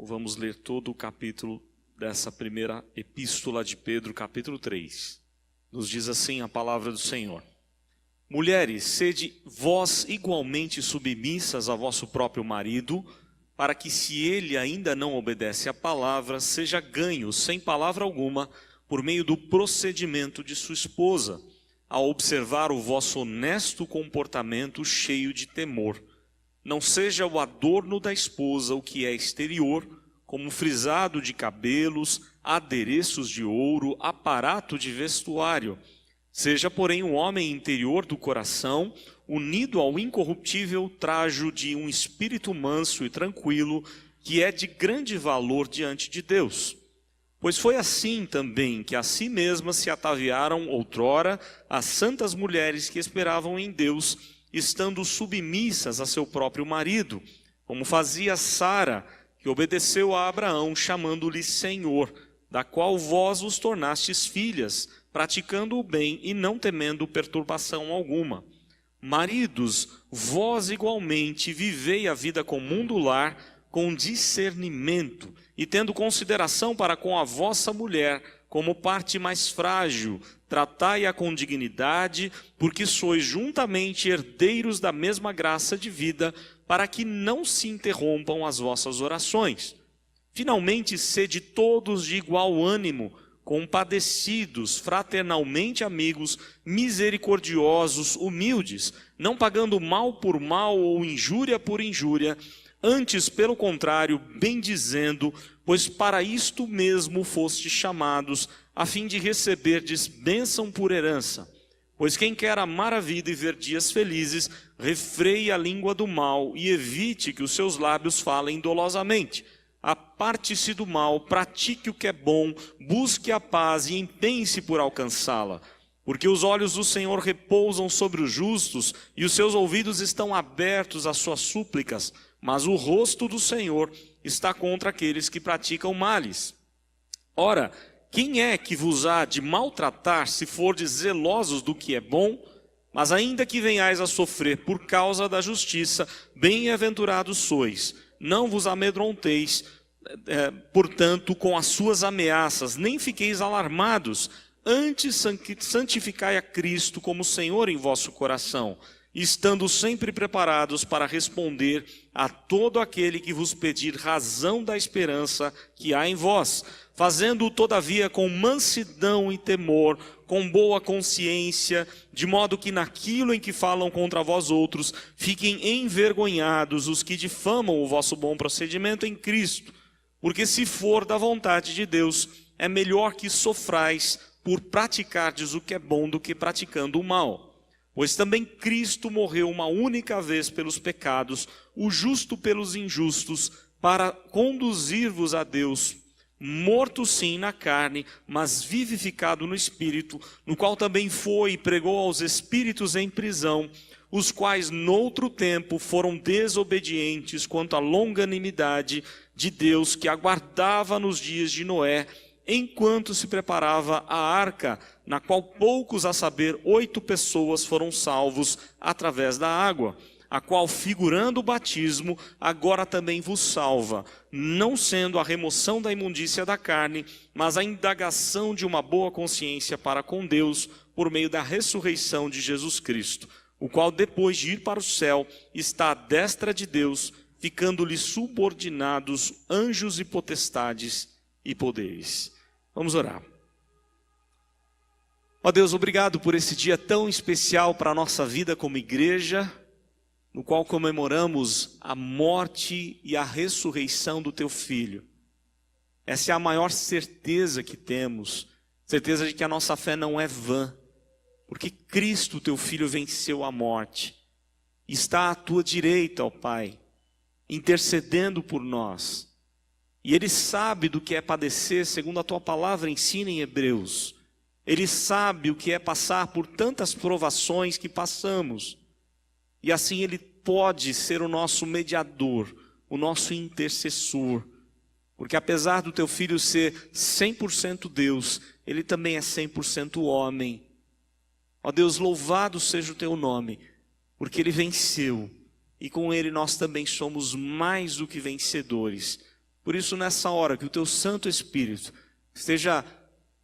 vamos ler todo o capítulo dessa primeira epístola de Pedro, capítulo 3. Nos diz assim a palavra do Senhor: Mulheres, sede vós igualmente submissas a vosso próprio marido, para que, se ele ainda não obedece à palavra, seja ganho, sem palavra alguma, por meio do procedimento de sua esposa, a observar o vosso honesto comportamento cheio de temor. Não seja o adorno da esposa o que é exterior, como frisado de cabelos, adereços de ouro, aparato de vestuário. Seja, porém, o homem interior do coração, unido ao incorruptível trajo de um espírito manso e tranquilo, que é de grande valor diante de Deus. Pois foi assim também que a si mesmas se ataviaram outrora as santas mulheres que esperavam em Deus, estando submissas a seu próprio marido, como fazia Sara, que obedeceu a Abraão, chamando-lhe Senhor, da qual vós os tornastes filhas, praticando o bem e não temendo perturbação alguma. Maridos, vós igualmente vivei a vida comum do lar com discernimento, e tendo consideração para com a vossa mulher como parte mais frágil, tratai-a com dignidade, porque sois juntamente herdeiros da mesma graça de vida, para que não se interrompam as vossas orações. Finalmente, sede todos de igual ânimo, compadecidos, fraternalmente amigos, misericordiosos, humildes, não pagando mal por mal ou injúria por injúria, antes, pelo contrário, bendizendo, pois para isto mesmo fostes chamados, a fim de receberdes bênção por herança. Pois quem quer amar a vida e ver dias felizes, refreie a língua do mal e evite que os seus lábios falem dolosamente. Aparte-se do mal, pratique o que é bom, busque a paz e empenhe-se por alcançá-la. Porque os olhos do Senhor repousam sobre os justos e os seus ouvidos estão abertos às suas súplicas, mas o rosto do Senhor está contra aqueles que praticam males. Ora, quem é que vos há de maltratar se fordes zelosos do que é bom? Mas ainda que venhais a sofrer por causa da justiça, bem-aventurados sois. Não vos amedronteis, portanto, com as suas ameaças, nem fiqueis alarmados. Antes santificai a Cristo como Senhor em vosso coração, estando sempre preparados para responder a todo aquele que vos pedir razão da esperança que há em vós, fazendo-o todavia com mansidão e temor, com boa consciência, de modo que naquilo em que falam contra vós outros, fiquem envergonhados os que difamam o vosso bom procedimento em Cristo. Porque se for da vontade de Deus, é melhor que sofrais por praticardes o que é bom do que praticando o mal. Pois também Cristo morreu uma única vez pelos pecados, o justo pelos injustos, para conduzir-vos a Deus, morto sim na carne, mas vivificado no Espírito, no qual também foi e pregou aos espíritos em prisão, os quais noutro tempo foram desobedientes quanto à longanimidade de Deus, que aguardava nos dias de Noé, enquanto se preparava a arca, na qual poucos, a saber, 8 pessoas foram salvos através da água, a qual, figurando o batismo, agora também vos salva, não sendo a remoção da imundícia da carne, mas a indagação de uma boa consciência para com Deus, por meio da ressurreição de Jesus Cristo, o qual, depois de ir para o céu, está à destra de Deus, ficando-lhe subordinados anjos e potestades e poderes. Vamos orar. Ó Deus, obrigado por esse dia tão especial para a nossa vida como igreja, no qual comemoramos a morte e a ressurreição do Teu Filho. Essa é a maior certeza que temos, certeza de que a nossa fé não é vã, porque Cristo, Teu Filho, venceu a morte, está à Tua direita, ó Pai, intercedendo por nós. E Ele sabe do que é padecer, segundo a Tua palavra ensina em Hebreus. Ele sabe o que é passar por tantas provações que passamos. E assim Ele pode ser o nosso mediador, o nosso intercessor. Porque apesar do Teu Filho ser 100% Deus, Ele também é 100% homem. Ó Deus, louvado seja o Teu nome, porque Ele venceu. E com Ele nós também somos mais do que vencedores. Por isso, nessa hora, que o teu Santo Espírito esteja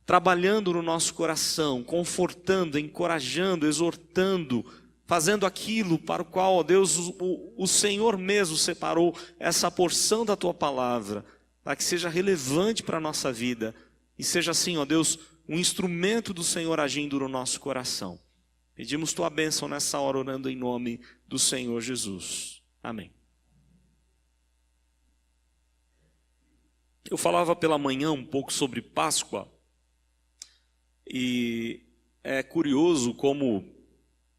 trabalhando no nosso coração, confortando, encorajando, exortando, fazendo aquilo para o qual, ó Deus, o Senhor mesmo separou essa porção da tua palavra, para que seja relevante para a nossa vida, e seja assim, ó Deus, um instrumento do Senhor agindo no nosso coração. Pedimos tua bênção nessa hora, orando em nome do Senhor Jesus. Amém. Eu falava pela manhã um pouco sobre Páscoa, e é curioso como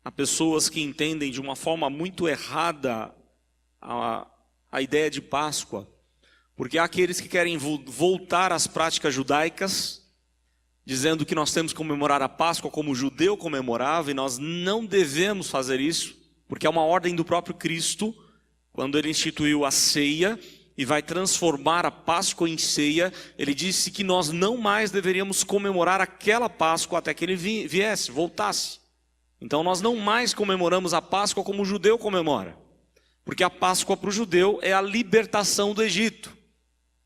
há pessoas que entendem de uma forma muito errada a ideia de Páscoa, porque há aqueles que querem voltar às práticas judaicas, dizendo que nós temos que comemorar a Páscoa como o judeu comemorava, e nós não devemos fazer isso, porque é uma ordem do próprio Cristo, quando ele instituiu a ceia, e vai transformar a Páscoa em ceia. Ele disse que nós não mais deveríamos comemorar aquela Páscoa até que ele viesse, voltasse. Então nós não mais comemoramos a Páscoa como o judeu comemora, porque a Páscoa para o judeu é a libertação do Egito,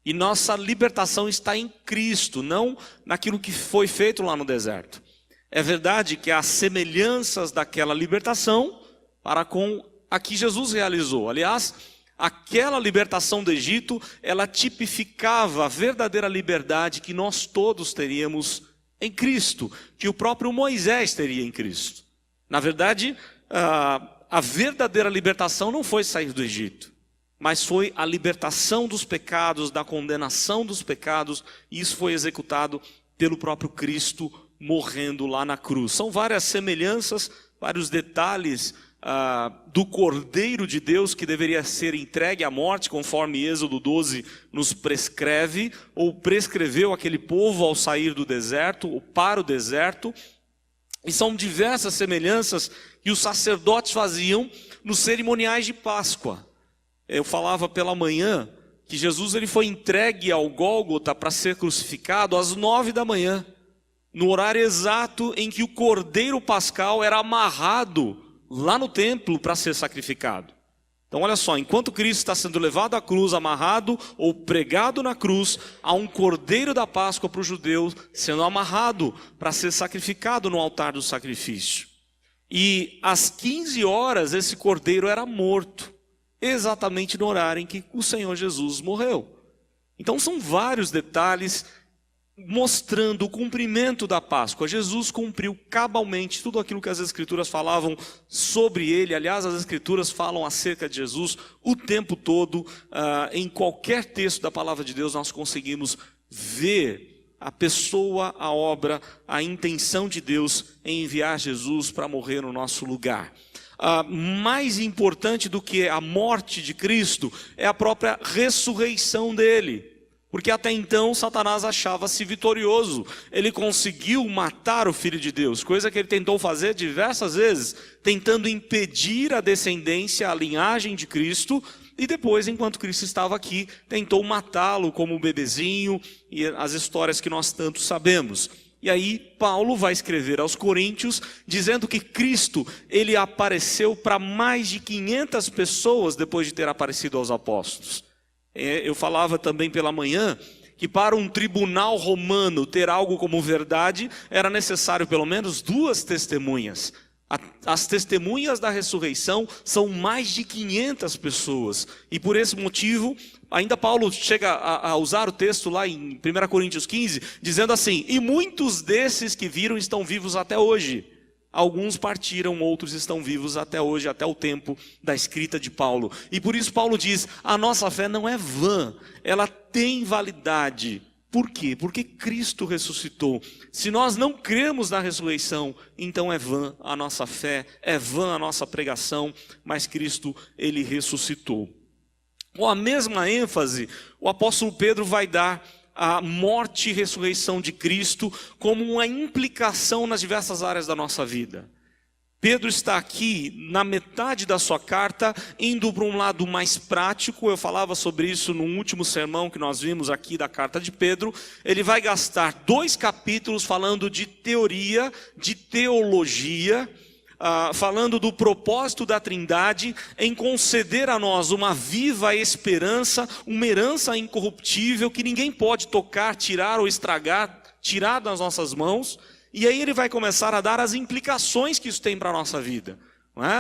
e nossa libertação está em Cristo, não naquilo que foi feito lá no deserto. É verdade que há semelhanças daquela libertação para com a que Jesus realizou. Aliás, aquela libertação do Egito, ela tipificava a verdadeira liberdade que nós todos teríamos em Cristo, que o próprio Moisés teria em Cristo. Na verdade, a verdadeira libertação não foi sair do Egito, mas foi a libertação dos pecados, da condenação dos pecados, e isso foi executado pelo próprio Cristo morrendo lá na cruz. São várias semelhanças, vários detalhes do Cordeiro de Deus que deveria ser entregue à morte, conforme Êxodo 12 nos prescreve, ou prescreveu aquele povo ao sair do deserto, ou para o deserto. E são diversas semelhanças que os sacerdotes faziam nos cerimoniais de Páscoa. Eu falava pela manhã que Jesus ele foi entregue ao Gólgota para ser crucificado às 9 da manhã, no horário exato em que o Cordeiro Pascal era amarrado lá no templo para ser sacrificado. Então olha só, enquanto Cristo está sendo levado à cruz, amarrado ou pregado na cruz, há um Cordeiro da Páscoa para os judeus sendo amarrado para ser sacrificado no altar do sacrifício. E às 15 horas esse Cordeiro era morto, exatamente no horário em que o Senhor Jesus morreu. Então são vários detalhes mostrando o cumprimento da Páscoa. Jesus cumpriu cabalmente tudo aquilo que as Escrituras falavam sobre ele. Aliás, as Escrituras falam acerca de Jesus o tempo todo. Em qualquer texto da palavra de Deus nós conseguimos ver a pessoa, a obra, a intenção de Deus em enviar Jesus para morrer no nosso lugar. Mais importante do que a morte de Cristo é a própria ressurreição dele. Porque até então Satanás achava-se vitorioso. Ele conseguiu matar o Filho de Deus, coisa que ele tentou fazer diversas vezes, tentando impedir a descendência, a linhagem de Cristo, e depois, enquanto Cristo estava aqui, tentou matá-lo como um bebezinho, e as histórias que nós tanto sabemos. E aí Paulo vai escrever aos Coríntios, dizendo que Cristo, ele apareceu para mais de 500 pessoas depois de ter aparecido aos apóstolos. Eu falava também pela manhã que para um tribunal romano ter algo como verdade, era necessário pelo menos 2 testemunhas. As testemunhas da ressurreição são mais de 500 pessoas. E por esse motivo, ainda Paulo chega a usar o texto lá em 1 Coríntios 15, dizendo assim: e muitos desses que viram estão vivos até hoje. Alguns partiram, outros estão vivos até hoje, até o tempo da escrita de Paulo. E por isso Paulo diz, a nossa fé não é vã, ela tem validade. Por quê? Porque Cristo ressuscitou. Se nós não cremos na ressurreição, então é vã a nossa fé, é vã a nossa pregação, mas Cristo, ele ressuscitou. Com a mesma ênfase, o apóstolo Pedro vai dar a morte e ressurreição de Cristo como uma implicação nas diversas áreas da nossa vida. Pedro está aqui na metade da sua carta, indo para um lado mais prático. Eu falava sobre isso no último sermão que nós vimos aqui da carta de Pedro. Ele vai gastar 2 capítulos falando de teoria, de teologia, falando do propósito da Trindade em conceder a nós uma viva esperança, uma herança incorruptível que ninguém pode tocar, tirar ou estragar, tirar das nossas mãos. E aí ele vai começar a dar as implicações que isso tem para a nossa vida.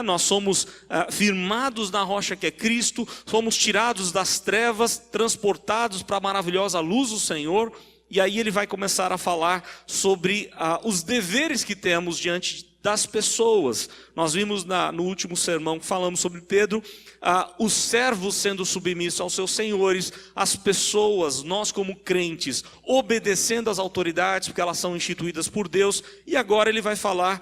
Nós somos firmados na rocha que é Cristo, somos tirados das trevas, transportados para a maravilhosa luz do Senhor. E aí ele vai começar a falar sobre os deveres que temos diante das pessoas. Nós vimos no último sermão que falamos sobre Pedro, os servos sendo submissos aos seus senhores, as pessoas, nós como crentes, obedecendo às autoridades, porque elas são instituídas por Deus. E agora ele vai falar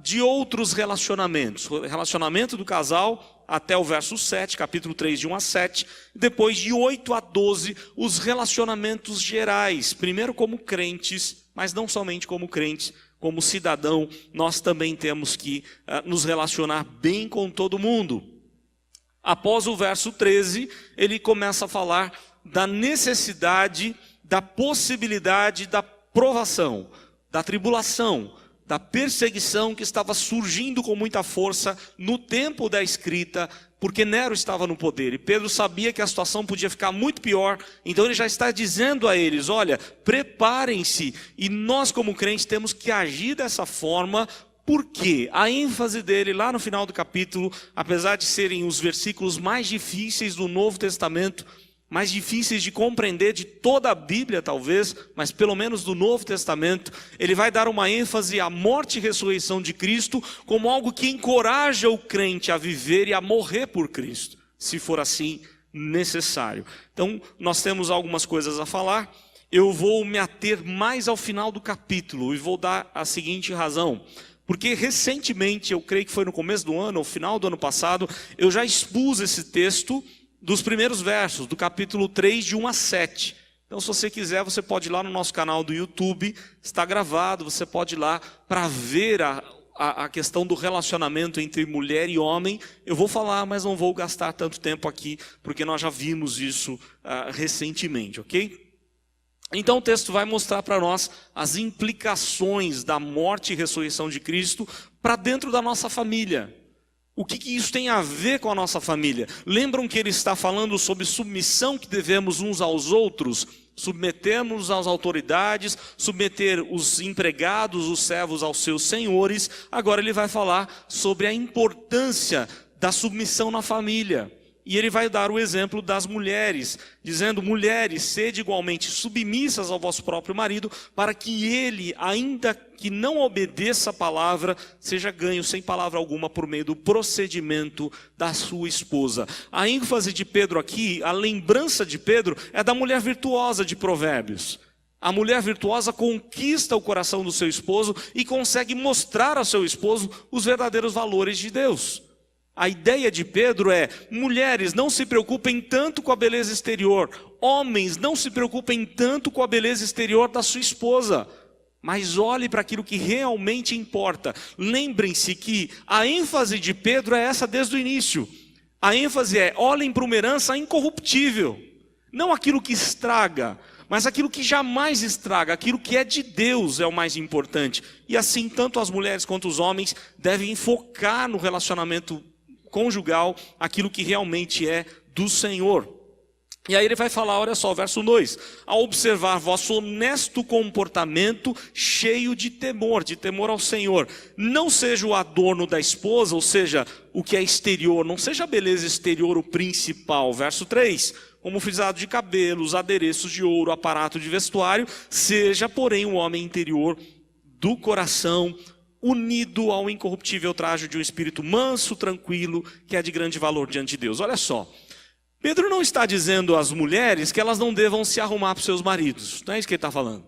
de outros relacionamentos, o relacionamento do casal, até o verso 7, capítulo 3, de 1 a 7, depois de 8 a 12, os relacionamentos gerais, primeiro como crentes, mas não somente como crentes, como cidadão, nós também temos que nos relacionar bem com todo mundo. Após o verso 13, ele começa a falar da necessidade, da possibilidade da provação, da tribulação, da perseguição que estava surgindo com muita força no tempo da escrita, porque Nero estava no poder, e Pedro sabia que a situação podia ficar muito pior, então ele já está dizendo a eles, olha, preparem-se, e nós como crentes temos que agir dessa forma, porque a ênfase dele lá no final do capítulo, apesar de serem os versículos mais difíceis do Novo Testamento, mais difíceis de compreender de toda a Bíblia talvez, mas pelo menos do Novo Testamento, ele vai dar uma ênfase à morte e ressurreição de Cristo como algo que encoraja o crente a viver e a morrer por Cristo, se for assim necessário. Então nós temos algumas coisas a falar, eu vou me ater mais ao final do capítulo e vou dar a seguinte razão. Porque recentemente, eu creio que foi no começo do ano, ou final do ano passado, eu já expus esse texto dos primeiros versos, do capítulo 3, de 1 a 7. Então, se você quiser, você pode ir lá no nosso canal do YouTube, está gravado, você pode ir lá para ver a questão do relacionamento entre mulher e homem. Eu vou falar, mas não vou gastar tanto tempo aqui, porque nós já vimos isso recentemente, ok? Então o texto vai mostrar para nós as implicações da morte e ressurreição de Cristo para dentro da nossa família. O que isso tem a ver com a nossa família? Lembram que ele está falando sobre submissão que devemos uns aos outros? Submetermos às autoridades, submeter os empregados, os servos aos seus senhores. Agora ele vai falar sobre a importância da submissão na família. E ele vai dar o exemplo das mulheres, dizendo, mulheres, sede igualmente submissas ao vosso próprio marido, para que ele, ainda que não obedeça a palavra, seja ganho sem palavra alguma por meio do procedimento da sua esposa. A ênfase de Pedro aqui, a lembrança de Pedro, é da mulher virtuosa de Provérbios. A mulher virtuosa conquista o coração do seu esposo e consegue mostrar ao seu esposo os verdadeiros valores de Deus. A ideia de Pedro é, mulheres, não se preocupem tanto com a beleza exterior. Homens, não se preocupem tanto com a beleza exterior da sua esposa. Mas olhe para aquilo que realmente importa. Lembrem-se que a ênfase de Pedro é essa desde o início. A ênfase é, olhem para uma herança incorruptível. Não aquilo que estraga, mas aquilo que jamais estraga, aquilo que é de Deus é o mais importante. E assim, tanto as mulheres quanto os homens devem focar no relacionamento conjugal, aquilo que realmente é do Senhor. E aí ele vai falar, olha só, verso 2, a observar vosso honesto comportamento cheio de temor ao Senhor. Não seja o adorno da esposa, ou seja, o que é exterior, não seja a beleza exterior o principal. Verso 3, como frisado de cabelos, adereços de ouro, aparato de vestuário, seja, porém, o homem interior do coração, unido ao incorruptível trajo de um espírito manso, tranquilo, que é de grande valor diante de Deus. Olha só, Pedro não está dizendo às mulheres que elas não devam se arrumar para os seus maridos. Não é isso que ele está falando.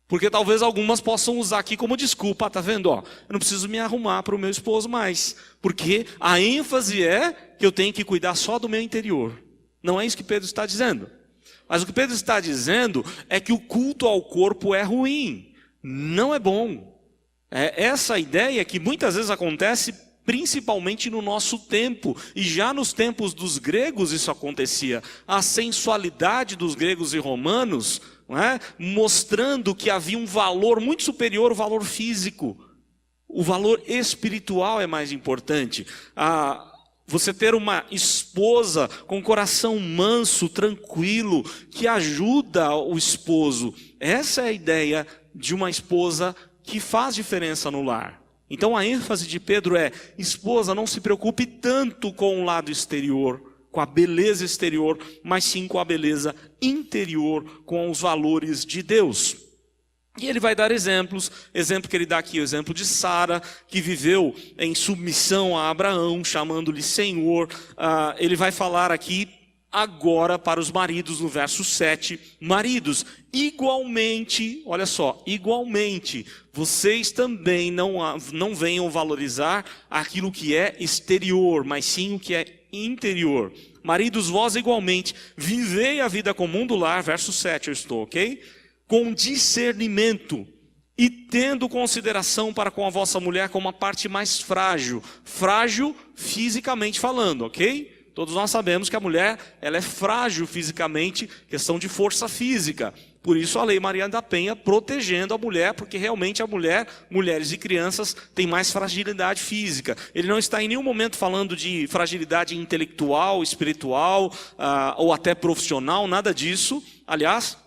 Porque talvez algumas possam usar aqui como desculpa. Tá vendo? Ó, eu não preciso me arrumar para o meu esposo mais. Porque a ênfase é que eu tenho que cuidar só do meu interior. Não é isso que Pedro está dizendo. Mas o que Pedro está dizendo é que o culto ao corpo é ruim. Não é bom. É essa ideia que muitas vezes acontece principalmente no nosso tempo, e já nos tempos dos gregos isso acontecia. A sensualidade dos gregos e romanos, não é? Mostrando que havia um valor muito superior ao valor físico. O valor espiritual é mais importante. Você ter uma esposa com coração manso, tranquilo, que ajuda o esposo. Essa é a ideia de uma esposa que faz diferença no lar. Então a ênfase de Pedro é: esposa, não se preocupe tanto com o lado exterior, com a beleza exterior, mas sim com a beleza interior, com os valores de Deus. E ele vai dar exemplos, exemplo que ele dá aqui, o exemplo de Sara, que viveu em submissão a Abraão, chamando-lhe Senhor. Ele vai falar aqui agora para os maridos, no verso 7, maridos, igualmente, olha só, igualmente, vocês também não venham valorizar aquilo que é exterior, mas sim o que é interior. Maridos, vós igualmente, vivei a vida comum do lar, verso 7 eu estou, ok? Com discernimento e tendo consideração para com a vossa mulher como a parte mais frágil. Frágil fisicamente falando, ok? Todos nós sabemos que a mulher, ela é frágil fisicamente, questão de força física. Por isso a Lei Maria da Penha protegendo a mulher, porque realmente a mulher, mulheres e crianças, têm mais fragilidade física. Ele não está em nenhum momento falando de fragilidade intelectual, espiritual, ou até profissional, nada disso. Aliás,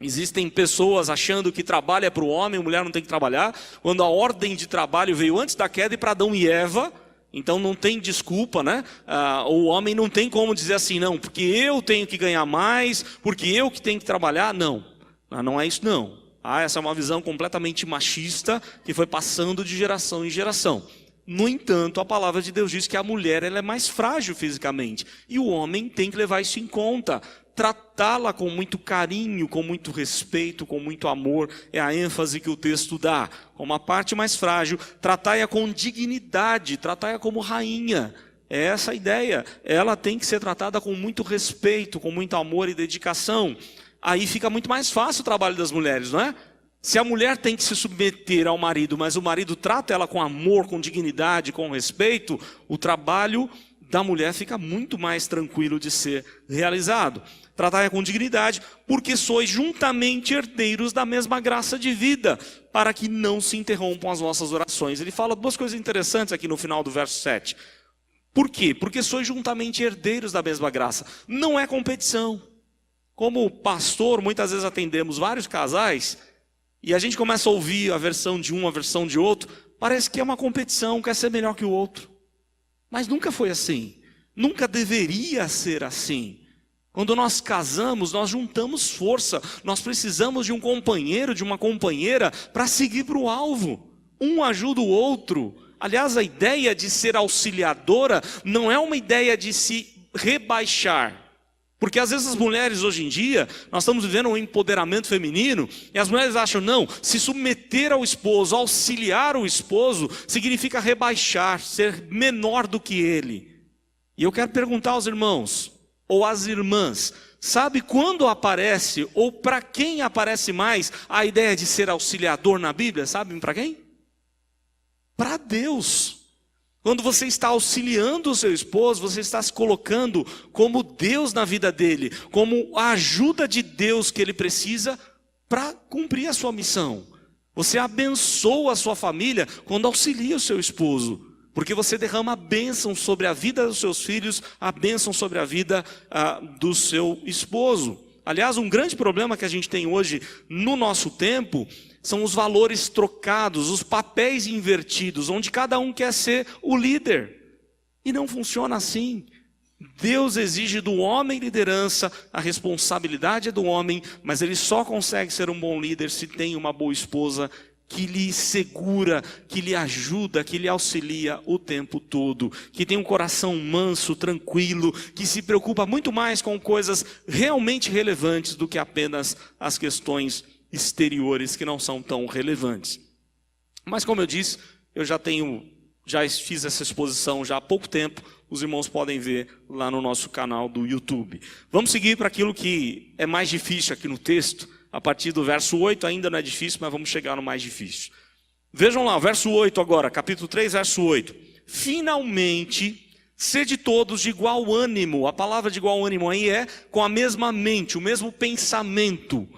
existem pessoas achando que trabalho é para o homem, a mulher não tem que trabalhar, quando a ordem de trabalho veio antes da queda e para Adão e Eva. Então não tem desculpa, né? O homem não tem como dizer assim, não, porque eu tenho que ganhar mais, porque eu que tenho que trabalhar. Não, não é isso não. Essa é uma visão completamente machista que foi passando de geração em geração. No entanto, a palavra de Deus diz que a mulher ela é mais frágil fisicamente. E o homem tem que levar isso em conta. Tratá-la com muito carinho, com muito respeito, com muito amor, é a ênfase que o texto dá. Como a parte mais frágil, tratai-a com dignidade, tratai-a como rainha. É essa a ideia. Ela tem que ser tratada com muito respeito, com muito amor e dedicação. Aí fica muito mais fácil o trabalho das mulheres, não é? Se a mulher tem que se submeter ao marido, mas o marido trata ela com amor, com dignidade, com respeito, o trabalho da mulher fica muito mais tranquilo de ser realizado. Tratai-a com dignidade, porque sois juntamente herdeiros da mesma graça de vida, para que não se interrompam as vossas orações. Ele fala duas coisas interessantes aqui no final do verso 7. Por quê? Porque sois juntamente herdeiros da mesma graça. Não é competição. Como pastor, muitas vezes atendemos vários casais, e a gente começa a ouvir a versão de um, a versão de outro, parece que é uma competição, quer ser melhor que o outro. Mas nunca foi assim. Nunca deveria ser assim. Quando nós casamos, nós juntamos força. Nós precisamos de um companheiro, de uma companheira, para seguir para o alvo. Um ajuda o outro. Aliás, a ideia de ser auxiliadora não é uma ideia de se rebaixar. Porque às vezes as mulheres hoje em dia, nós estamos vivendo um empoderamento feminino, e as mulheres acham, não, se submeter ao esposo, auxiliar o esposo, significa rebaixar, ser menor do que ele. E eu quero perguntar aos irmãos, ou às irmãs, sabe quando aparece, ou para quem aparece mais, a ideia de ser auxiliador na Bíblia? Sabem para quem? Para Deus. Quando você está auxiliando o seu esposo, você está se colocando como Deus na vida dele, como a ajuda de Deus que ele precisa para cumprir a sua missão. Você abençoa a sua família quando auxilia o seu esposo, porque você derrama a bênção sobre a vida dos seus filhos, a bênção sobre a vida do seu esposo. Aliás, um grande problema que a gente tem hoje no nosso tempo são os valores trocados, os papéis invertidos, onde cada um quer ser o líder. E não funciona assim. Deus exige do homem liderança, a responsabilidade é do homem, mas ele só consegue ser um bom líder se tem uma boa esposa que lhe segura, que lhe ajuda, que lhe auxilia o tempo todo, que tem um coração manso, tranquilo, que se preocupa muito mais com coisas realmente relevantes do que apenas as questões exteriores que não são tão relevantes. Mas como eu disse, eu já fiz essa exposição já há pouco tempo, os irmãos podem ver lá no nosso canal do YouTube. Vamos seguir para aquilo que é mais difícil aqui no texto, a partir do verso 8, ainda não é difícil, mas vamos chegar no mais difícil. Vejam lá, o verso 8 agora, capítulo 3, verso 8. Finalmente, sede todos de igual ânimo. A palavra de igual ânimo aí é com a mesma mente, o mesmo pensamento.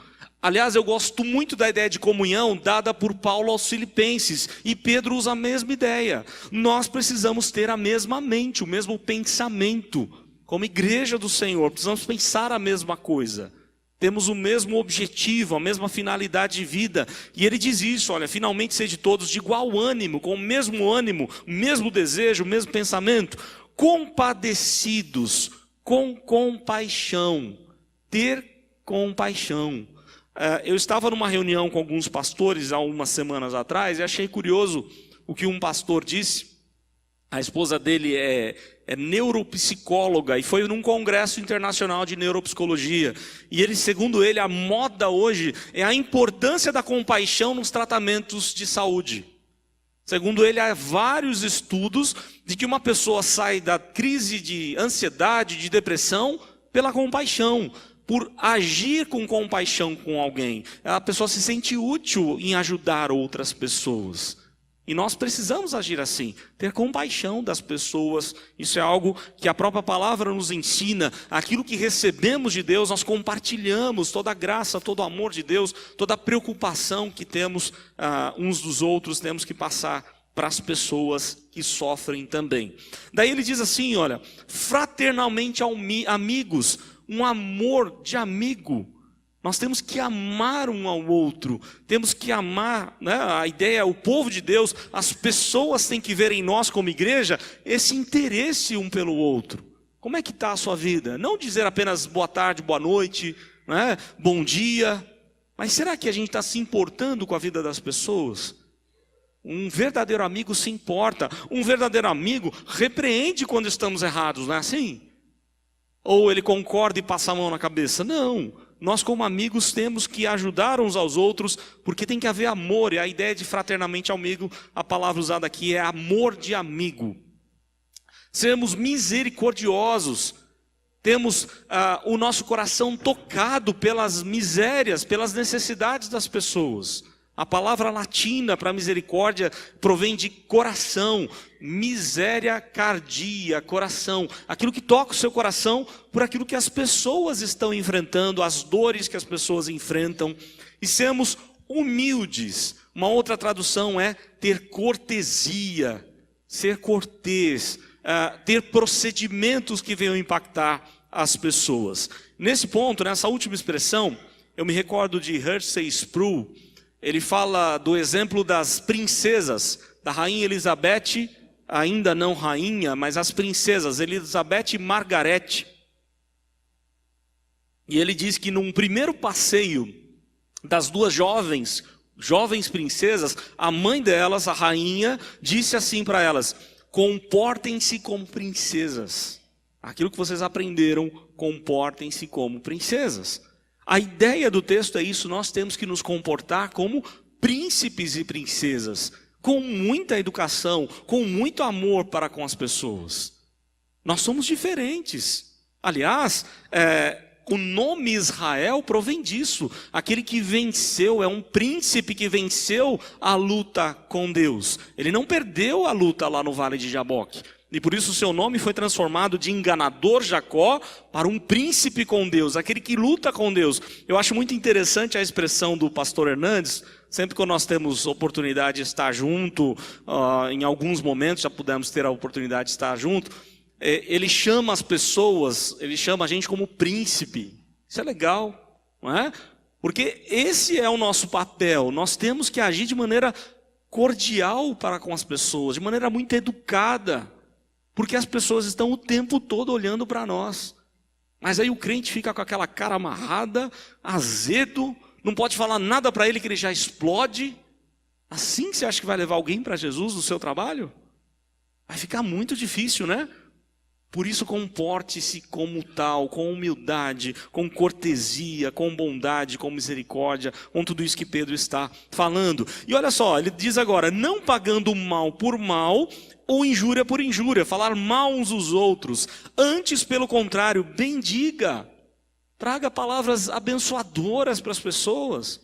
Aliás, eu gosto muito da ideia de comunhão dada por Paulo aos Filipenses, e Pedro usa a mesma ideia. Nós precisamos ter a mesma mente, o mesmo pensamento. Como igreja do Senhor, precisamos pensar a mesma coisa. Temos o mesmo objetivo, a mesma finalidade de vida. E ele diz isso, olha, finalmente sede todos de igual ânimo, com o mesmo desejo, o mesmo pensamento, compadecidos, com compaixão, ter compaixão. Eu estava numa reunião com alguns pastores há umas semanas atrás e achei curioso o que um pastor disse. A esposa dele é neuropsicóloga e foi num congresso internacional de neuropsicologia. E ele, segundo ele, a moda hoje é a importância da compaixão nos tratamentos de saúde. Segundo ele, há vários estudos de que uma pessoa sai da crise de ansiedade, de depressão, pela compaixão. Por agir com compaixão com alguém, a pessoa se sente útil em ajudar outras pessoas. E nós precisamos agir assim, ter compaixão das pessoas. Isso é algo que a própria palavra nos ensina. Aquilo que recebemos de Deus, nós compartilhamos. Toda a graça, todo o amor de Deus, toda a preocupação que temos uns dos outros, temos que passar para as pessoas que sofrem também. Daí ele diz assim, olha, fraternalmente amigos, um amor de amigo. Nós temos que amar um ao outro, temos que amar, né? A ideia é o povo de Deus, as pessoas têm que ver em nós como igreja esse interesse um pelo outro. Como é que está a sua vida? Não dizer apenas boa tarde, boa noite, né? Bom dia, mas será que a gente está se importando com a vida das pessoas? Um verdadeiro amigo se importa, um verdadeiro amigo repreende quando estamos errados, não é assim? Ou ele concorda e passa a mão na cabeça? Não, nós como amigos temos que ajudar uns aos outros, porque tem que haver amor, e a ideia de fraternamente amigo, a palavra usada aqui é amor de amigo. Sermos misericordiosos, temos o nosso coração tocado pelas misérias, pelas necessidades das pessoas. A palavra latina para misericórdia provém de coração, miséria cardia, coração. Aquilo que toca o seu coração por aquilo que as pessoas estão enfrentando, as dores que as pessoas enfrentam. E sermos humildes. Uma outra tradução é ter cortesia, ser cortês, ter procedimentos que venham impactar as pessoas. Nesse ponto, nessa última expressão, eu me recordo de Hershey Sproul. Ele fala do exemplo das princesas, da rainha Elizabeth, ainda não rainha, mas as princesas, Elizabeth e Margarete. E ele diz que num primeiro passeio das duas jovens princesas, a mãe delas, a rainha, disse assim para elas: comportem-se como princesas. Aquilo que vocês aprenderam, comportem-se como princesas. A ideia do texto é isso, nós temos que nos comportar como príncipes e princesas, com muita educação, com muito amor para com as pessoas. Nós somos diferentes. Aliás, o nome Israel provém disso. Aquele que venceu, é um príncipe que venceu a luta com Deus. Ele não perdeu a luta lá no Vale de Jaboque. E por isso o seu nome foi transformado de enganador Jacó para um príncipe com Deus, aquele que luta com Deus. Eu acho muito interessante a expressão do pastor Hernandes. Sempre que nós temos oportunidade de estar junto, em alguns momentos já pudemos ter a oportunidade de estar junto, ele chama as pessoas, ele chama a gente como príncipe. Isso é legal, não é? Porque esse é o nosso papel. Nós temos que agir de maneira cordial para com as pessoas, de maneira muito educada. Porque as pessoas estão o tempo todo olhando para nós. Mas aí o crente fica com aquela cara amarrada, azedo, não pode falar nada para ele que ele já explode. Assim você acha que vai levar alguém para Jesus no seu trabalho? Vai ficar muito difícil, né? Por isso comporte-se como tal, com humildade, com cortesia, com bondade, com misericórdia, com tudo isso que Pedro está falando. E olha só, ele diz agora, não pagando mal por mal, ou injúria por injúria, falar mal uns dos outros. Antes, pelo contrário, bendiga. Traga palavras abençoadoras para as pessoas.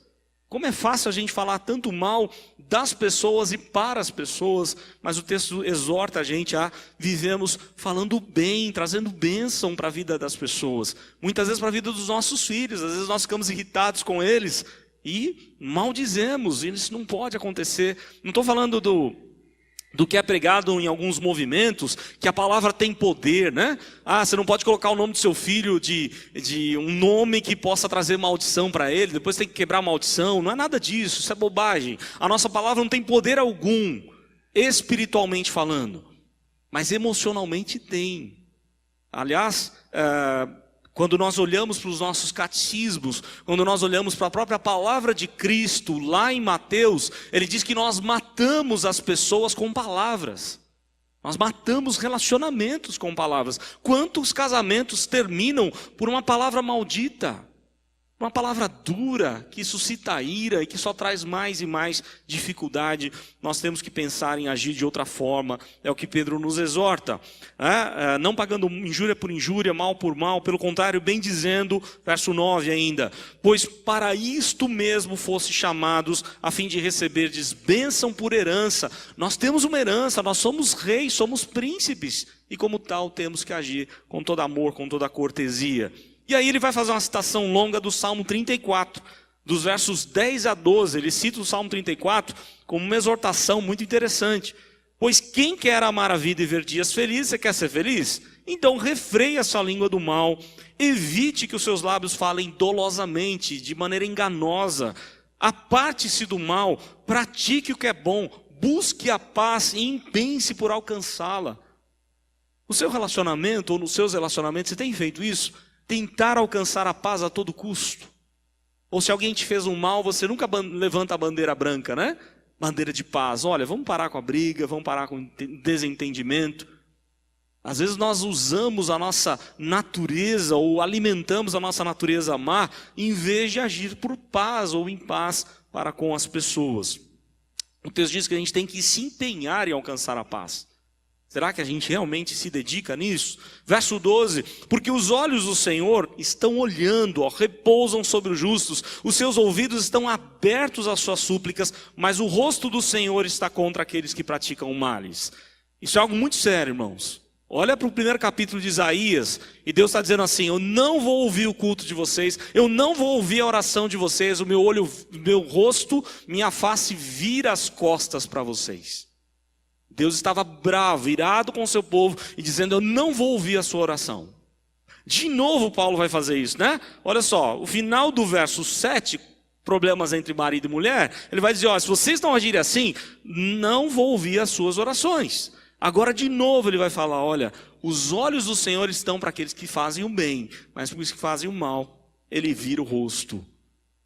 Como é fácil a gente falar tanto mal das pessoas e para as pessoas, mas o texto exorta a gente a vivermos falando bem, trazendo bênção para a vida das pessoas. Muitas vezes para a vida dos nossos filhos, às vezes nós ficamos irritados com eles e maldizemos, e isso não pode acontecer. Não estou falando do que é pregado em alguns movimentos, que a palavra tem poder, né? Você não pode colocar o nome do seu filho de um nome que possa trazer maldição para ele, depois tem que quebrar a maldição. Não é nada disso, isso é bobagem. A nossa palavra não tem poder algum, espiritualmente falando, mas emocionalmente tem. Aliás, quando nós olhamos para os nossos catecismos, quando nós olhamos para a própria palavra de Cristo, lá em Mateus, ele diz que nós matamos as pessoas com palavras. Nós matamos relacionamentos com palavras. Quantos casamentos terminam por uma palavra maldita? Uma palavra dura, que suscita ira e que só traz mais e mais dificuldade. Nós temos que pensar em agir de outra forma. É o que Pedro nos exorta. Não pagando injúria por injúria, mal por mal. Pelo contrário, bem dizendo, verso 9 ainda. Pois para isto mesmo fosse chamados, a fim de receberdes bênção por herança. Nós temos uma herança, nós somos reis, somos príncipes. E como tal, temos que agir com todo amor, com toda cortesia. E aí ele vai fazer uma citação longa do Salmo 34, dos versos 10 a 12. Ele cita o Salmo 34 como uma exortação muito interessante. Pois quem quer amar a vida e ver dias felizes, você quer ser feliz? Então refreie a sua língua do mal, evite que os seus lábios falem dolosamente, de maneira enganosa. Aparte-se do mal, pratique o que é bom, busque a paz e empenhe-se por alcançá-la. No seu relacionamento ou nos seus relacionamentos, você tem feito isso? Tentar alcançar a paz a todo custo. Ou se alguém te fez um mal, você nunca levanta a bandeira branca, né? Bandeira de paz. Olha, vamos parar com a briga, vamos parar com o desentendimento. Às vezes nós usamos a nossa natureza ou alimentamos a nossa natureza má em vez de agir por paz ou em paz para com as pessoas. O texto diz que a gente tem que se empenhar em alcançar a paz. Será que a gente realmente se dedica nisso? Verso 12, porque os olhos do Senhor estão olhando, repousam sobre os justos, os seus ouvidos estão abertos às suas súplicas, mas o rosto do Senhor está contra aqueles que praticam males. Isso é algo muito sério, irmãos. Olha para o primeiro capítulo de Isaías, e Deus está dizendo assim, eu não vou ouvir o culto de vocês, eu não vou ouvir a oração de vocês, o meu rosto, minha face vira as costas para vocês. Deus estava bravo, irado com o seu povo e dizendo, eu não vou ouvir a sua oração. De novo Paulo vai fazer isso, né? Olha só, o final do verso 7, problemas entre marido e mulher, ele vai dizer, ó, se vocês não agirem assim, não vou ouvir as suas orações. Agora de novo ele vai falar, olha, os olhos do Senhor estão para aqueles que fazem o bem, mas para os que fazem o mal, ele vira o rosto.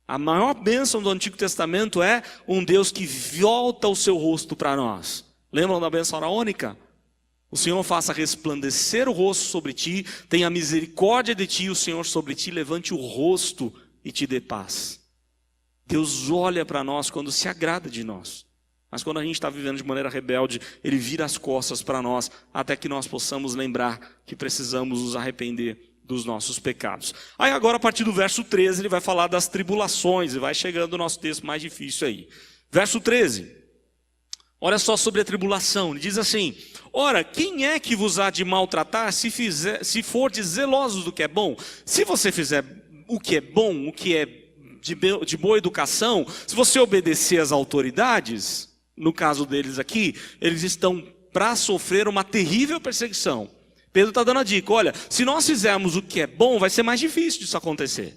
A maior bênção do Antigo Testamento é um Deus que volta o seu rosto para nós. Lembram da bênção araônica? O Senhor faça resplandecer o rosto sobre ti, tenha misericórdia de ti, o Senhor sobre ti levante o rosto e te dê paz. Deus olha para nós quando se agrada de nós. Mas quando a gente está vivendo de maneira rebelde, Ele vira as costas para nós, até que nós possamos lembrar que precisamos nos arrepender dos nossos pecados. Aí agora a partir do verso 13 ele vai falar das tribulações, e vai chegando o nosso texto mais difícil aí. Verso 13. Olha só sobre a tribulação, ele diz assim, ora, quem é que vos há de maltratar se fordes zelosos do que é bom? Se você fizer o que é bom, o que é de boa educação, se você obedecer às autoridades, no caso deles aqui, eles estão para sofrer uma terrível perseguição. Pedro está dando a dica, olha, se nós fizermos o que é bom, vai ser mais difícil disso acontecer.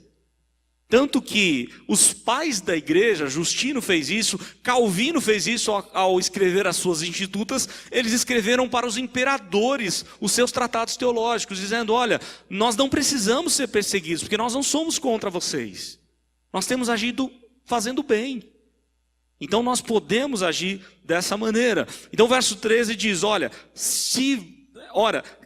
Tanto que os pais da igreja, Justino fez isso, Calvino fez isso ao escrever as suas institutas, eles escreveram para os imperadores os seus tratados teológicos, dizendo, olha, nós não precisamos ser perseguidos, porque nós não somos contra vocês. Nós temos agido fazendo bem. Então nós podemos agir dessa maneira. Então o verso 13 diz, olha,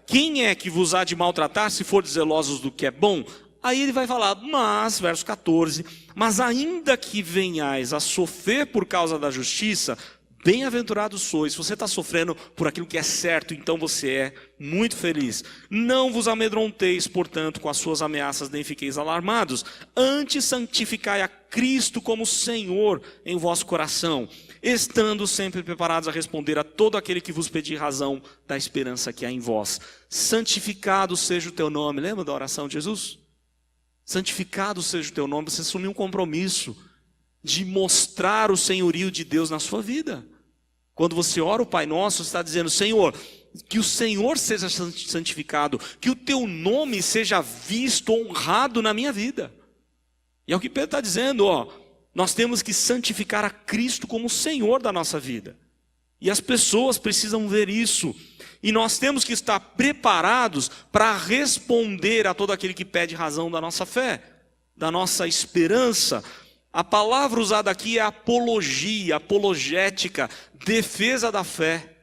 quem é que vos há de maltratar se fordes zelosos do que é bom? Aí ele vai falar, mas, verso 14, mas ainda que venhais a sofrer por causa da justiça, Bem-aventurados sois. Se você está sofrendo por aquilo que é certo, então você é muito feliz. Não vos amedronteis, portanto, com as suas ameaças, nem fiqueis alarmados. Antes santificai a Cristo como Senhor em vosso coração, estando sempre preparados a responder a todo aquele que vos pedir razão da esperança que há em vós. Santificado seja o teu nome. Lembra da oração de Jesus? Santificado seja o teu nome. Você assumiu um compromisso de mostrar o senhorio de Deus na sua vida. Quando você ora o Pai Nosso, você está dizendo: Senhor, que o Senhor seja santificado, que o teu nome seja visto, honrado na minha vida. E é o que Pedro está dizendo, nós temos que santificar a Cristo como Senhor da nossa vida. E as pessoas precisam ver isso. E nós temos que estar preparados para responder a todo aquele que pede razão da nossa fé, da nossa esperança. A palavra usada aqui é apologia, apologética, defesa da fé.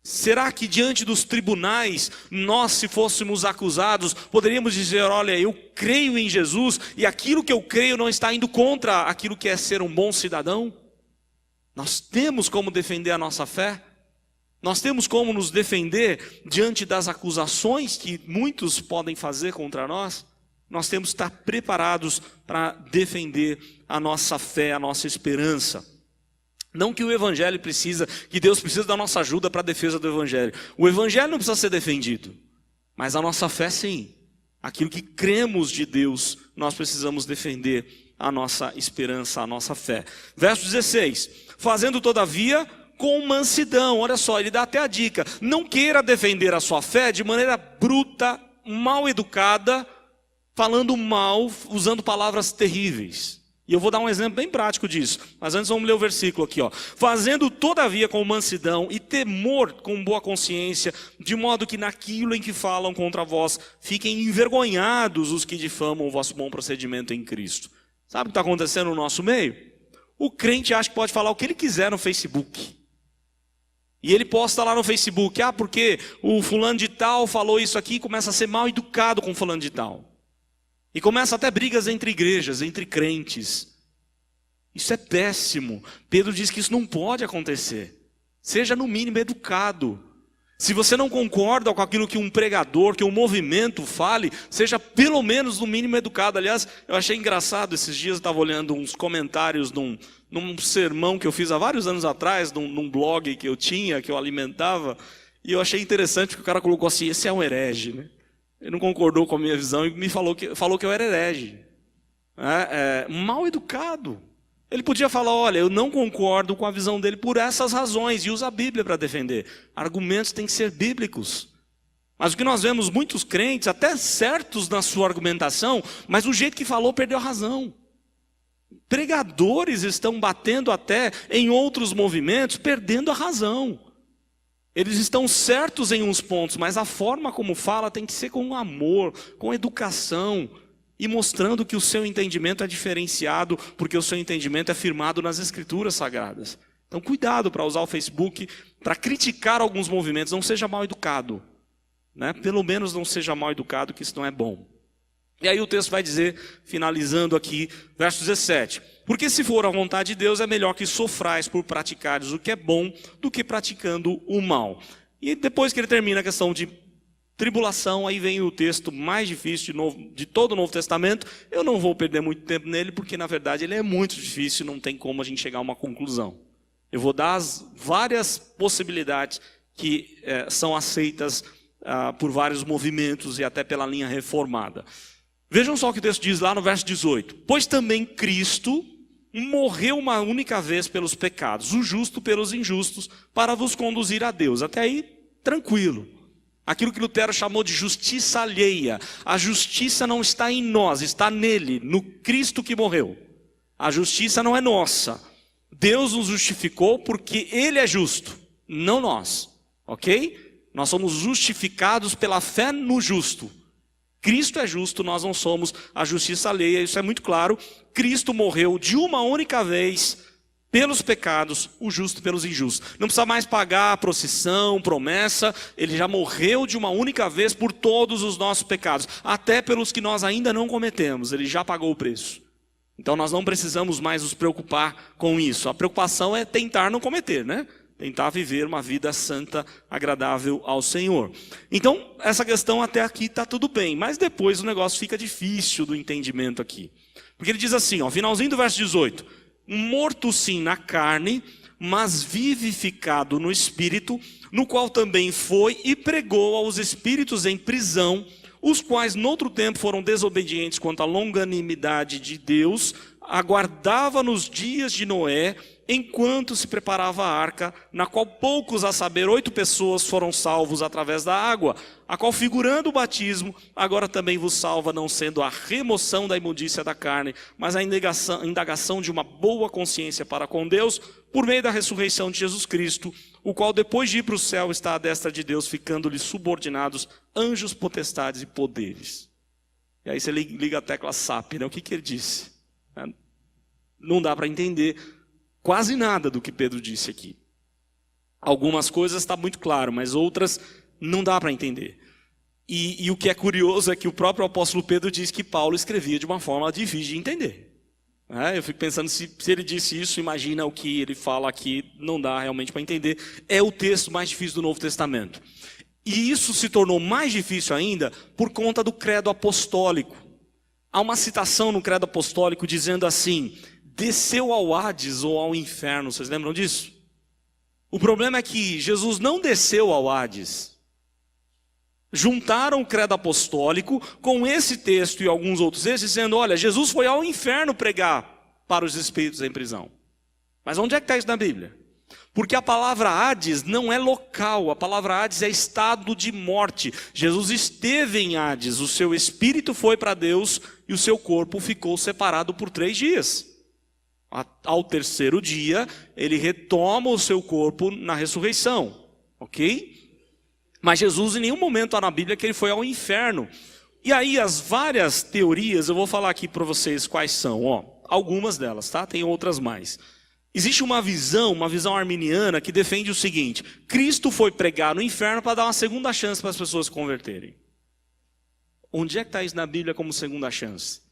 Será que diante dos tribunais, nós, se fôssemos acusados, poderíamos dizer: olha, eu creio em Jesus e aquilo que eu creio não está indo contra aquilo que é ser um bom cidadão? Nós temos como defender a nossa fé? Nós temos como nos defender diante das acusações que muitos podem fazer contra nós? Nós temos que estar preparados para defender a nossa fé, a nossa esperança. Não que o Evangelho precisa, que Deus precisa da nossa ajuda para a defesa do Evangelho. O Evangelho não precisa ser defendido, mas a nossa fé sim. Aquilo que cremos de Deus, nós precisamos defender a nossa esperança, a nossa fé. Verso 16: fazendo todavia com mansidão. Olha só, ele dá até a dica: não queira defender a sua fé de maneira bruta, mal educada, falando mal, usando palavras terríveis. E eu vou dar um exemplo bem prático disso. Mas antes vamos ler o versículo aqui. Fazendo todavia com mansidão e temor com boa consciência, de modo que naquilo em que falam contra vós, fiquem envergonhados os que difamam o vosso bom procedimento em Cristo. Sabe o que está acontecendo no nosso meio? O crente acha que pode falar o que ele quiser no Facebook. E ele posta lá no Facebook: porque o fulano de tal falou isso aqui, e começa a ser mal educado com o fulano de tal. E começa até brigas entre igrejas, entre crentes. Isso é péssimo. Pedro diz que isso não pode acontecer. Seja no mínimo educado. Se você não concorda com aquilo que um pregador, que um movimento fale, seja pelo menos no mínimo educado. Aliás, eu achei engraçado, esses dias eu estava olhando uns comentários num sermão que eu fiz há vários anos atrás, num blog que eu tinha, que eu alimentava, e eu achei interessante que o cara colocou assim: esse é um herege, né? Ele não concordou com a minha visão e me falou que eu era herege. Mal educado. Ele podia falar: olha, eu não concordo com a visão dele por essas razões, e usa a Bíblia para defender. Argumentos têm que ser bíblicos. Mas o que nós vemos, muitos crentes, até certos na sua argumentação, mas o jeito que falou perdeu a razão. Pregadores estão batendo até em outros movimentos, perdendo a razão. Eles estão certos em uns pontos, mas a forma como fala tem que ser com amor, com educação, e mostrando que o seu entendimento é diferenciado, porque o seu entendimento é firmado nas Escrituras Sagradas. Então cuidado para usar o Facebook para criticar alguns movimentos. Não seja mal educado, né? Pelo menos não seja mal educado, que isso não é bom. E aí o texto vai dizer, finalizando aqui, verso 17: porque se for a vontade de Deus, é melhor que sofrais por praticares o que é bom, do que praticando o mal. E depois que ele termina a questão de tribulação, aí vem o texto mais difícil de todo o Novo Testamento. Eu não vou perder muito tempo nele, porque na verdade ele é muito difícil, não tem como a gente chegar a uma conclusão. Eu vou dar as várias possibilidades que são aceitas por vários movimentos e até pela linha reformada. Vejam só o que o texto diz lá no verso 18: pois também Cristo morreu uma única vez pelos pecados, o justo pelos injustos, para vos conduzir a Deus. Até aí, tranquilo. Aquilo que Lutero chamou de justiça alheia. A justiça não está em nós, está nele, no Cristo que morreu. A justiça não é nossa. Deus nos justificou porque Ele é justo, não nós. Ok? Nós somos justificados pela fé no justo. Cristo é justo, nós não somos a justiça alheia, isso é muito claro. Cristo morreu de uma única vez pelos pecados, o justo pelos injustos. Não precisa mais pagar procissão, promessa. Ele já morreu de uma única vez por todos os nossos pecados, até pelos que nós ainda não cometemos. Ele já pagou o preço. Então nós não precisamos mais nos preocupar com isso. A preocupação é tentar não cometer, né? Tentar viver uma vida santa, agradável ao Senhor. Então, essa questão até aqui está tudo bem. Mas depois o negócio fica difícil do entendimento aqui. Porque ele diz assim, ó, finalzinho do verso 18. Morto sim na carne, mas vivificado no Espírito, no qual também foi e pregou aos espíritos em prisão, os quais noutro tempo foram desobedientes quanto à longanimidade de Deus, aguardava nos dias de Noé, enquanto se preparava a arca, na qual poucos, a saber, 8 pessoas foram salvos através da água, a qual figurando o batismo, agora também vos salva, não sendo a remoção da imundícia da carne, mas a indagação de uma boa consciência para com Deus, por meio da ressurreição de Jesus Cristo, o qual depois de ir para o céu está à destra de Deus, ficando-lhe subordinados anjos, potestades e poderes. E aí você liga a tecla SAP, né? O que ele disse? Não dá para entender quase nada do que Pedro disse aqui. Algumas coisas está muito claro, mas outras não dá para entender. E o que é curioso é que o próprio apóstolo Pedro diz que Paulo escrevia de uma forma difícil de entender. Eu fico pensando, se ele disse isso, imagina o que ele fala aqui, não dá realmente para entender. É o texto mais difícil do Novo Testamento. E isso se tornou mais difícil ainda por conta do credo apostólico. Há uma citação no credo apostólico dizendo assim: desceu ao Hades ou ao inferno. Vocês lembram disso? O problema é que Jesus não desceu ao Hades. Juntaram o credo apostólico com esse texto e alguns outros textos, dizendo, olha, Jesus foi ao inferno pregar para os espíritos em prisão. Mas onde é que está isso na Bíblia? Porque a palavra Hades não é local, a palavra Hades é estado de morte. Jesus esteve em Hades, o seu espírito foi para Deus e o seu corpo ficou separado por 3 dias. Ao terceiro dia, ele retoma o seu corpo na ressurreição, ok? Mas Jesus em nenhum momento há na Bíblia que ele foi ao inferno. E aí as várias teorias, eu vou falar aqui para vocês quais são, ó, algumas delas, tá? Tem outras mais. Existe uma visão arminiana que defende o seguinte: Cristo foi pregar no inferno para dar uma segunda chance para as pessoas se converterem. Onde é que está isso na Bíblia como segunda chance?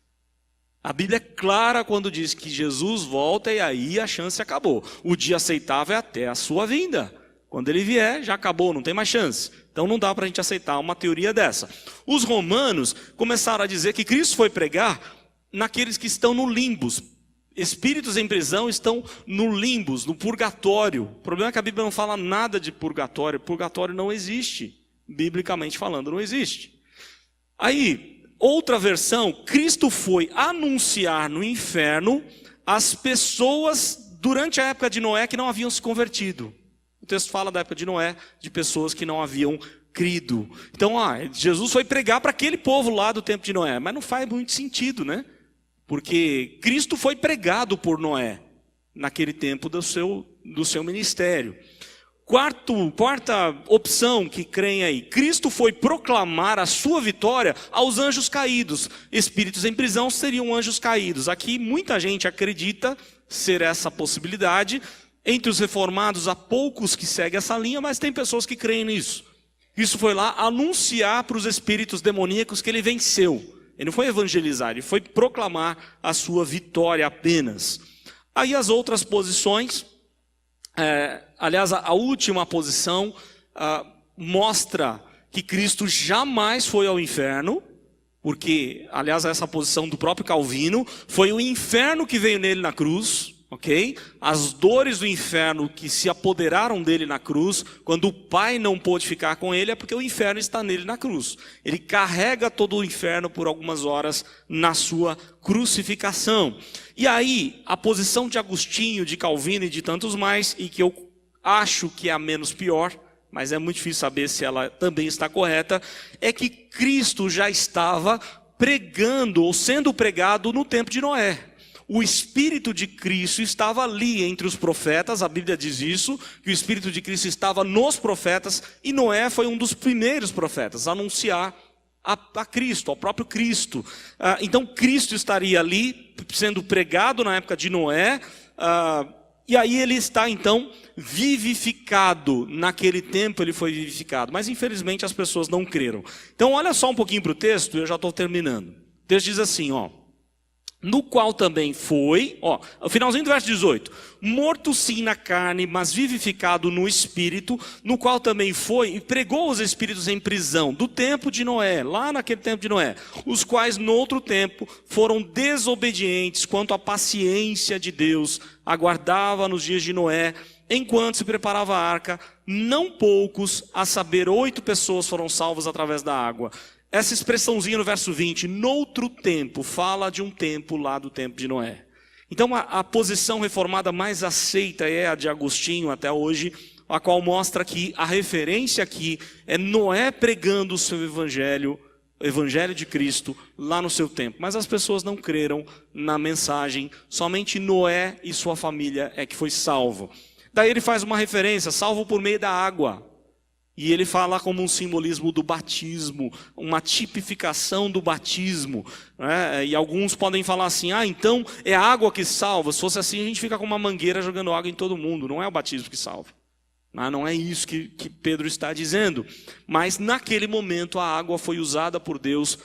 A Bíblia é clara quando diz que Jesus volta e aí a chance acabou. O dia aceitável é até a sua vinda. Quando ele vier, já acabou, não tem mais chance. Então não dá para a gente aceitar uma teoria dessa. Os romanos começaram a dizer que Cristo foi pregar naqueles que estão no limbus. Espíritos em prisão estão no limbus, no purgatório. O problema é que a Bíblia não fala nada de purgatório. Purgatório não existe. Biblicamente falando, não existe. Aí, outra versão, Cristo foi anunciar no inferno as pessoas durante a época de Noé que não haviam se convertido. O texto fala da época de Noé, de pessoas que não haviam crido. Então, Jesus foi pregar para aquele povo lá do tempo de Noé. Mas não faz muito sentido, né? Porque Cristo foi pregado por Noé naquele tempo do seu ministério. Quarta opção que creem aí: Cristo foi proclamar a sua vitória aos anjos caídos. Espíritos em prisão seriam anjos caídos. Aqui muita gente acredita ser essa possibilidade. Entre os reformados há poucos que seguem essa linha, mas tem pessoas que creem nisso. Cristo foi lá anunciar para os espíritos demoníacos que ele venceu. Ele não foi evangelizar, ele foi proclamar a sua vitória apenas. Aí as outras posições, aliás, a última posição mostra que Cristo jamais foi ao inferno, porque, aliás, essa posição do próprio Calvino, foi o inferno que veio nele na cruz, ok? As dores do inferno que se apoderaram dele na cruz, quando o Pai não pôde ficar com ele, é porque o inferno está nele na cruz. Ele carrega todo o inferno por algumas horas na sua crucificação. E aí, a posição de Agostinho, de Calvino e de tantos mais, e que eu acho que é a menos pior, mas é muito difícil saber se ela também está correta, é que Cristo já estava pregando ou sendo pregado no tempo de Noé. O Espírito de Cristo estava ali entre os profetas, a Bíblia diz isso, que o Espírito de Cristo estava nos profetas, e Noé foi um dos primeiros profetas a anunciar a Cristo, ao próprio Cristo. Então Cristo estaria ali, sendo pregado na época de Noé, e aí ele está então vivificado. Naquele tempo ele foi vivificado, mas infelizmente as pessoas não creram. Então olha só um pouquinho para o texto, eu já estou terminando. O texto diz assim, ó: no qual também foi, o finalzinho do verso 18, morto sim na carne, mas vivificado no espírito, no qual também foi e pregou os espíritos em prisão, do tempo de Noé, lá naquele tempo de Noé, os quais no outro tempo foram desobedientes quanto à paciência de Deus, aguardava nos dias de Noé, enquanto se preparava a arca, não poucos, a saber, 8 pessoas foram salvas através da água. Essa expressãozinha no verso 20, noutro tempo, fala de um tempo lá do tempo de Noé. Então a posição reformada mais aceita é a de Agostinho até hoje, a qual mostra que a referência aqui é Noé pregando o seu evangelho, o evangelho de Cristo, lá no seu tempo. Mas as pessoas não creram na mensagem, somente Noé e sua família é que foi salvo. Daí ele faz uma referência, salvo por meio da água. E ele fala como um simbolismo do batismo, uma tipificação do batismo, né? E alguns podem falar assim, então é a água que salva. Se fosse assim, a gente fica com uma mangueira jogando água em todo mundo. Não é o batismo que salva. Não é isso que Pedro está dizendo. Mas naquele momento a água foi usada por Deus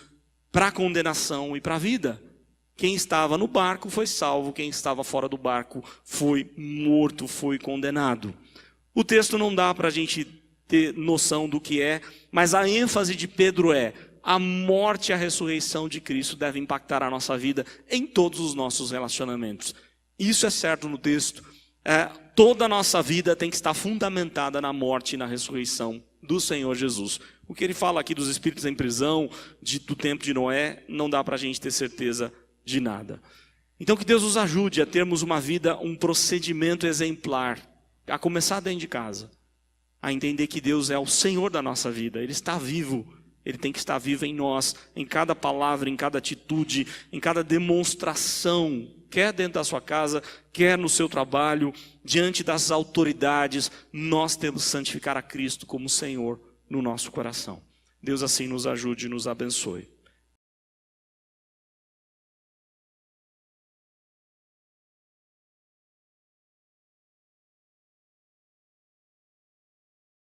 para condenação e para a vida. Quem estava no barco foi salvo, quem estava fora do barco foi morto, foi condenado. O texto não dá para a gente ter noção do que é, mas a ênfase de Pedro é: a morte e a ressurreição de Cristo devem impactar a nossa vida em todos os nossos relacionamentos. Isso é certo no texto. Toda a nossa vida tem que estar fundamentada na morte e na ressurreição do Senhor Jesus. O que ele fala aqui dos espíritos em prisão, do tempo de Noé, não dá para a gente ter certeza de nada. Então que Deus nos ajude a termos uma vida, um procedimento exemplar, a começar dentro de casa. A entender que Deus é o Senhor da nossa vida, Ele está vivo, Ele tem que estar vivo em nós, em cada palavra, em cada atitude, em cada demonstração, quer dentro da sua casa, quer no seu trabalho, diante das autoridades, nós temos que santificar a Cristo como Senhor no nosso coração. Deus assim nos ajude e nos abençoe.